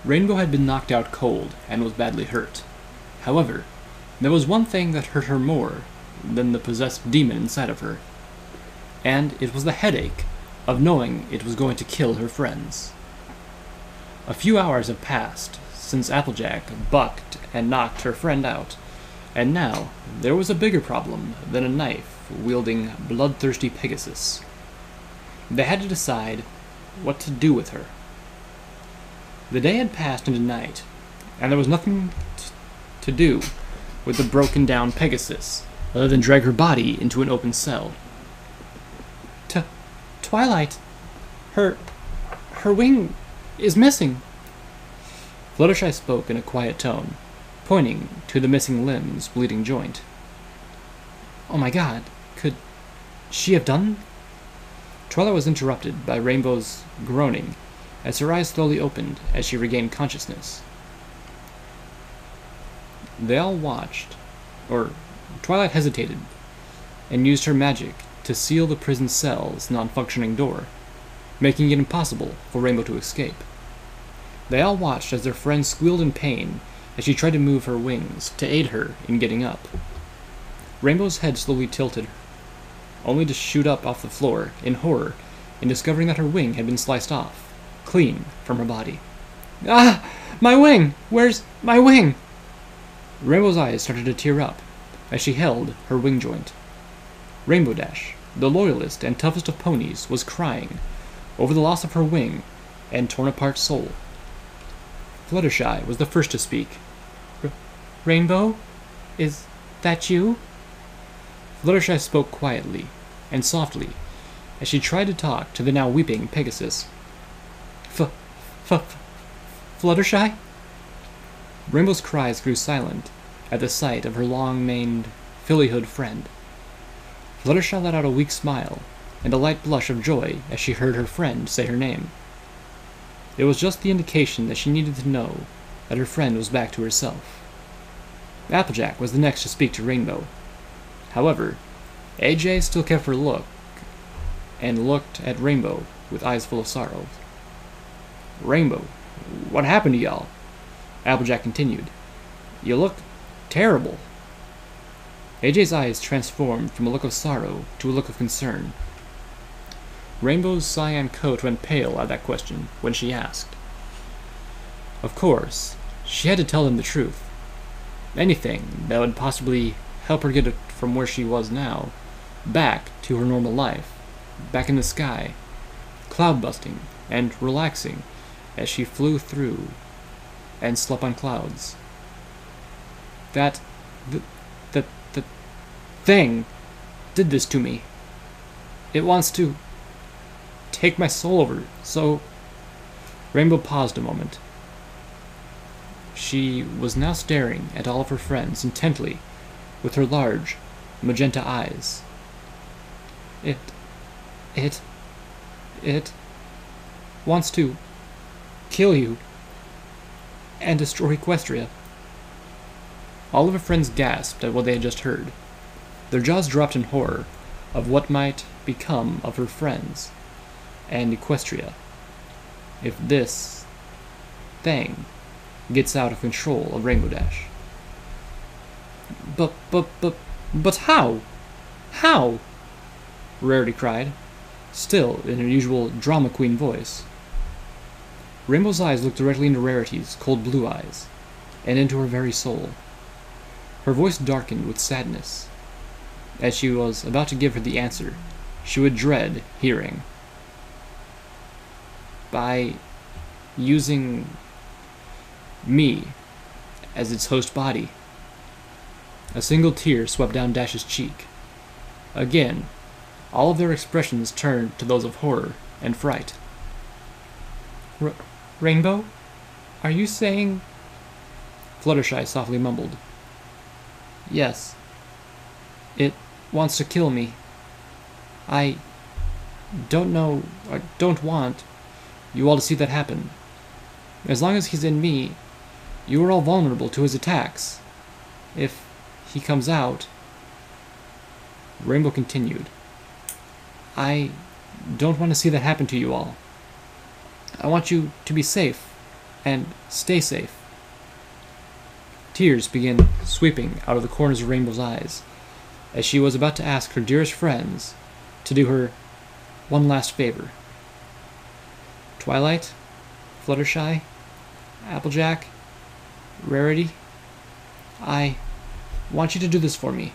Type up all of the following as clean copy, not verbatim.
Rainbow had been knocked out cold and was badly hurt. However, there was one thing that hurt her more than the possessed demon inside of her, and it was the headache of knowing it was going to kill her friends. A few hours have passed since Applejack bucked and knocked her friend out, and now there was a bigger problem than a knife-wielding, bloodthirsty Pegasus. They had to decide what to do with her. The day had passed into night, and there was nothing to do with the broken-down Pegasus, other than drag her body into an open cell. Twilight, her wing is missing. Fluttershy spoke in a quiet tone, pointing to the missing limb's bleeding joint. Oh my god, could she have done? Twilight was interrupted by Rainbow's groaning as her eyes slowly opened as she regained consciousness. They all watched, or Twilight hesitated and used her magic to seal the prison cell's non-functioning door, making it impossible for Rainbow to escape. They all watched as their friend squealed in pain as she tried to move her wings to aid her in getting up. Rainbow's head slowly tilted, only to shoot up off the floor in horror in discovering that her wing had been sliced off, clean from her body. Ah! My wing! Where's my wing? Rainbow's eyes started to tear up as she held her wing joint. Rainbow Dash, the loyalist and toughest of ponies, was crying over the loss of her wing and torn-apart soul. Fluttershy was the first to speak. Rainbow? Is that you? Fluttershy spoke quietly and softly as she tried to talk to the now weeping Pegasus. Fluttershy? Rainbow's cries grew silent at the sight of her long-maned, fillyhood friend. Fluttershy let out a weak smile and a light blush of joy as she heard her friend say her name. It was just the indication that she needed to know that her friend was back to herself. Applejack was the next to speak to Rainbow. However, AJ still kept her look and looked at Rainbow with eyes full of sorrow. Rainbow, what happened to y'all? Applejack continued. You look terrible. AJ's eyes transformed from a look of sorrow to a look of concern. Rainbow's cyan coat went pale at that question when she asked. Of course, she had to tell him the truth. Anything that would possibly help her get from where she was now, back to her normal life, back in the sky, cloud-busting and relaxing as she flew through and slept on clouds. The thing did this to me. It wants to take my soul over, so... Rainbow paused a moment. She was now staring at all of her friends intently with her large, magenta eyes. It wants to kill you and destroy Equestria. All of her friends gasped at what they had just heard. Their jaws dropped in horror of what might become of her friends and Equestria if this thing gets out of control of Rainbow Dash. But how? How? Rarity cried, still in her usual drama queen voice. Rainbow's eyes looked directly into Rarity's cold blue eyes, and into her very soul. Her voice darkened with sadness. As she was about to give her the answer she would dread hearing. By using me as its host body. A single tear swept down Dash's cheek. Again, all of their expressions turned to those of horror and fright. Rainbow? Are you saying... Fluttershy softly mumbled. Yes. It wants to kill me. I don't know, or don't want you all to see that happen. As long as he's in me, you are all vulnerable to his attacks. If he comes out... Rainbow continued. I don't want to see that happen to you all. I want you to be safe, And stay safe. Tears began sweeping out of the corners of Rainbow's eyes, as she was about to ask her dearest friends to do her one last favor. Twilight, Fluttershy, Applejack, Rarity, I want you to do this for me.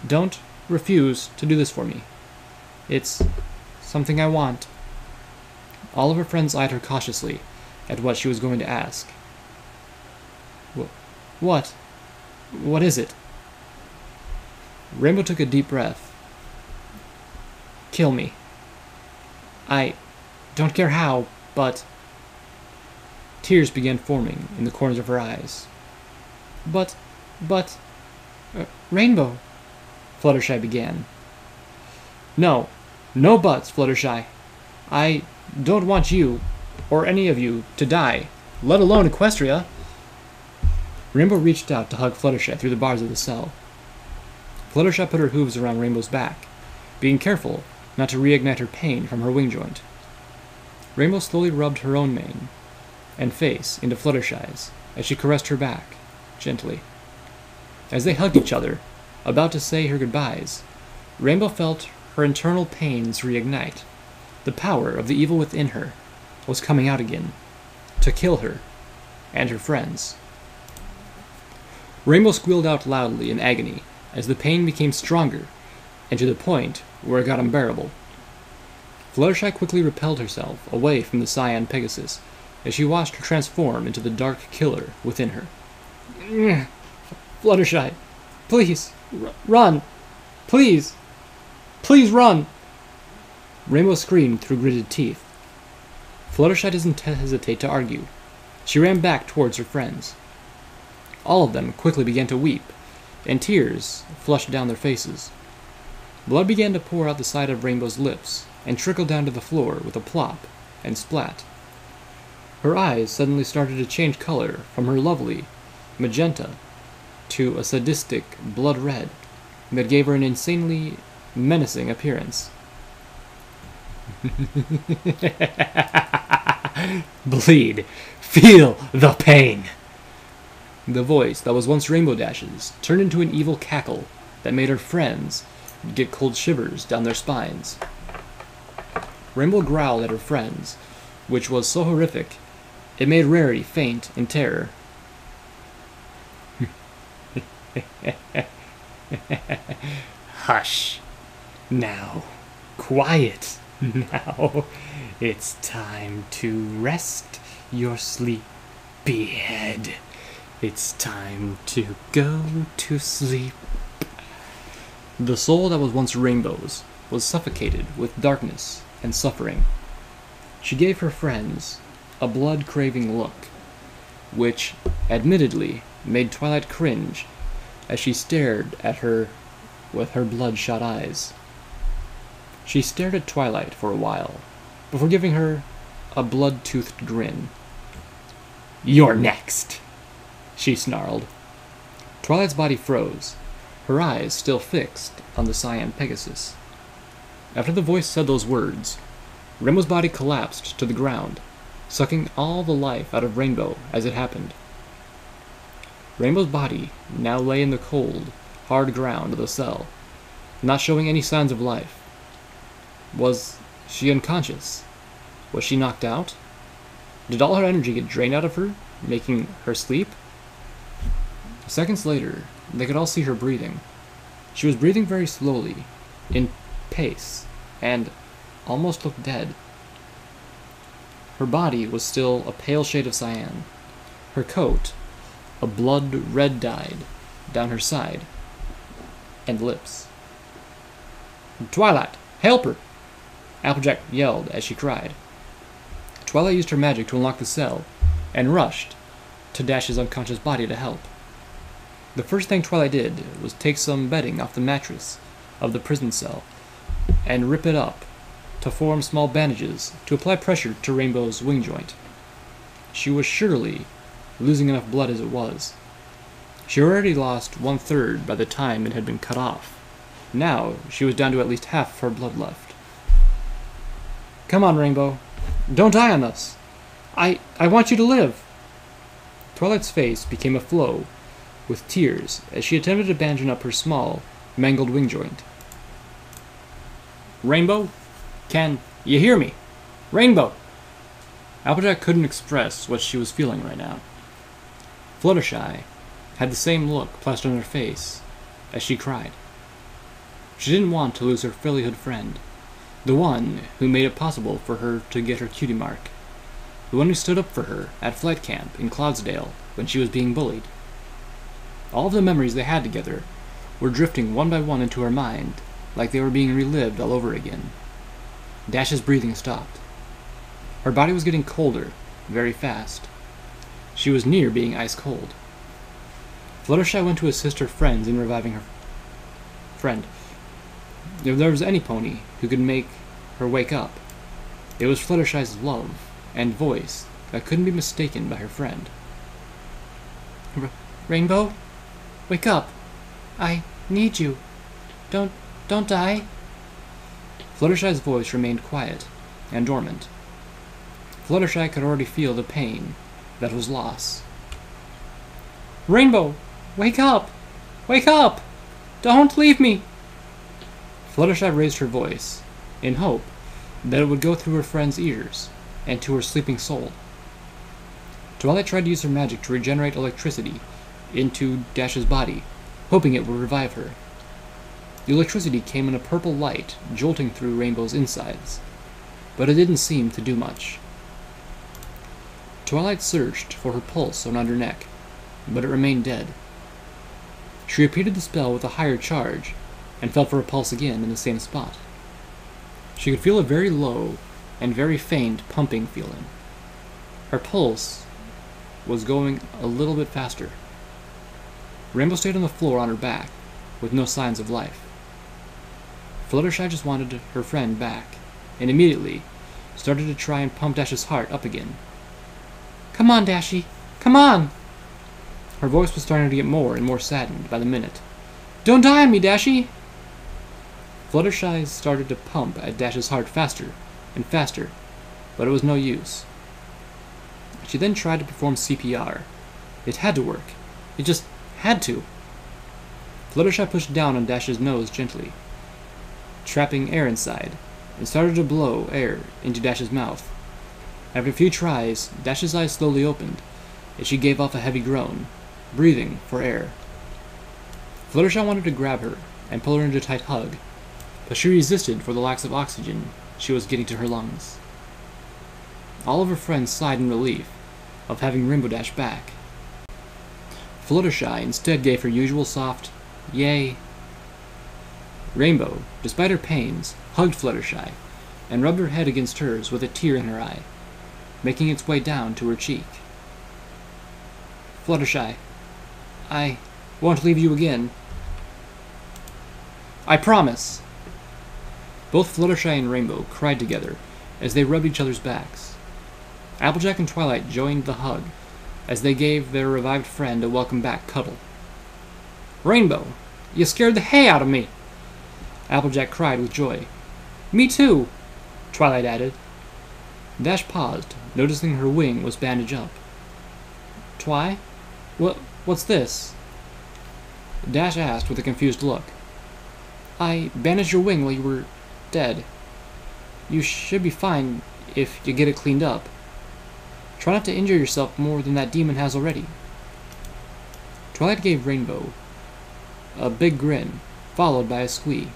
Don't refuse to do this for me. It's something I want. All of her friends eyed her cautiously at what she was going to ask. What? What is it? Rainbow took a deep breath. Kill me. I don't care how, but... Tears began forming in the corners of her eyes. But... Rainbow, Fluttershy began. No buts, Fluttershy. I don't want you, or any of you, to die, let alone Equestria. Rainbow reached out to hug Fluttershy through the bars of the cell. Fluttershy put her hooves around Rainbow's back, being careful not to reignite her pain from her wing joint. Rainbow slowly rubbed her own mane and face into Fluttershy's as she caressed her back, gently. As they hugged each other, about to say her goodbyes, Rainbow felt her internal pains reignite. The power of the evil within her was coming out again, to kill her and her friends. Rainbow squealed out loudly in agony as the pain became stronger, and to the point where it got unbearable. Fluttershy quickly repelled herself away from the Cyan Pegasus as she watched her transform into the dark killer within her. Fluttershy, please, run! Please! Please run! Rainbow screamed through gritted teeth. Fluttershy didn't hesitate to argue. She ran back towards her friends. All of them quickly began to weep, and tears flushed down their faces. Blood began to pour out the side of Rainbow's lips and trickle down to the floor with a plop and splat. Her eyes suddenly started to change color from her lovely magenta to a sadistic blood red that gave her an insanely menacing appearance. Bleed. Feel the pain. The voice that was once Rainbow Dash's turned into an evil cackle that made her friends get cold shivers down their spines. Rainbow growled at her friends, which was so horrific, it made Rarity faint in terror. Hush. Now. Quiet. Now. It's time to rest your sleepy head. It's time to go to sleep. The soul that was once Rainbow's was suffocated with darkness and suffering. She gave her friends a blood-craving look, which admittedly made Twilight cringe as she stared at her with her bloodshot eyes. She stared at Twilight for a while, before giving her a blood-toothed grin. "You're next," she snarled. Twilight's body froze, her eyes still fixed on the Cyan Pegasus. After the voice said those words, Rainbow's body collapsed to the ground, sucking all the life out of Rainbow as it happened. Rainbow's body now lay in the cold, hard ground of the cell, not showing any signs of life. Was she unconscious? Was she knocked out? Did all her energy get drained out of her, making her sleep? Seconds later, they could all see her breathing. She was breathing very slowly, in pace, and almost looked dead. Her body was still a pale shade of cyan. Her coat, a blood red dyed down her side and lips. "Twilight, help her!" Applejack yelled as she cried. Twilight used her magic to unlock the cell and rushed to Dash's unconscious body to help. The first thing Twilight did was take some bedding off the mattress of the prison cell and rip it up to form small bandages to apply pressure to Rainbow's wing joint. She was surely losing enough blood as it was. She already lost 1/3 by the time it had been cut off. Now she was down to at least half of her blood left. "Come on, Rainbow. Don't die on us. I want you to live! Twilight's face became a flow with tears as she attempted to bandage up her small, mangled wing joint. Rainbow? Can you hear me? Rainbow! Applejack couldn't express what she was feeling right now. Fluttershy had the same look plastered on her face as she cried. She didn't want to lose her fillyhood friend, the one who made it possible for her to get her cutie mark, the one who stood up for her at flight camp in Cloudsdale when she was being bullied. All of the memories they had together were drifting one by one into her mind, like they were being relived all over again. Dash's breathing stopped. Her body was getting colder, very fast. She was near being ice cold. Fluttershy went to assist her friends in reviving her friend. If there was any pony who could make her wake up, it was Fluttershy's love and voice that couldn't be mistaken by her friend. Rainbow? Wake up! I need you. Don't die. Fluttershy's voice remained quiet and dormant. Fluttershy could already feel the pain that was loss. Rainbow! Wake up! Wake up! Don't leave me! Fluttershy raised her voice, in hope that it would go through her friend's ears and to her sleeping soul. Twilight tried to use her magic to regenerate electricity into Dash's body, hoping it would revive her. The electricity came in a purple light, jolting through Rainbow's insides, but it didn't seem to do much. Twilight searched for her pulse around her neck, but it remained dead. She repeated the spell with a higher charge, and felt for her pulse again in the same spot. She could feel a very low and very faint pumping feeling. Her pulse was going a little bit faster. Rainbow stayed on the floor on her back, with no signs of life. Fluttershy just wanted her friend back, and immediately started to try and pump Dash's heart up again. Come on, Dashy! Come on! Her voice was starting to get more and more saddened by the minute. Don't die on me, Dashy! Fluttershy started to pump at Dash's heart faster and faster, but it was no use. She then tried to perform CPR. It had to work. It just had to. Fluttershy pushed down on Dash's nose gently, trapping air inside, and started to blow air into Dash's mouth. After a few tries, Dash's eyes slowly opened, and she gave off a heavy groan, breathing for air. Fluttershy wanted to grab her and pull her into a tight hug, but she resisted for the lack of oxygen she was getting to her lungs. All of her friends sighed in relief of having Rainbow Dash back. Fluttershy instead gave her usual soft, yay. Rainbow, despite her pains, hugged Fluttershy and rubbed her head against hers with a tear in her eye, making its way down to her cheek. Fluttershy, I won't leave you again. I promise. Both Fluttershy and Rainbow cried together as they rubbed each other's backs. Applejack and Twilight joined the hug as they gave their revived friend a welcome back cuddle. Rainbow, you scared the hay out of me! Applejack cried with joy. Me too, Twilight added. Dash paused, noticing her wing was bandaged up. Twi? What's this? Dash asked with a confused look. I bandaged your wing while you were dead. You should be fine if you get it cleaned up. Try not to injure yourself more than that demon has already. Twilight gave Rainbow a big grin, followed by a squee.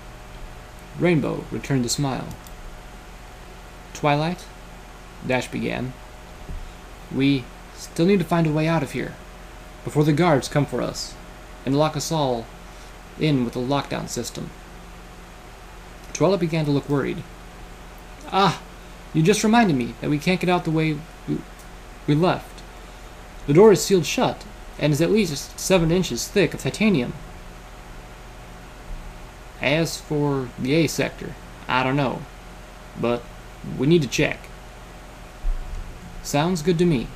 Rainbow returned the smile. Twilight, Dash began, we still need to find a way out of here before the guards come for us and lock us all in with the lockdown system. Twilight began to look worried. Ah, you just reminded me that we can't get out the way we left. The door is sealed shut and is at least 7 inches thick of titanium. As for the A sector, I don't know, but we need to check. Sounds good to me.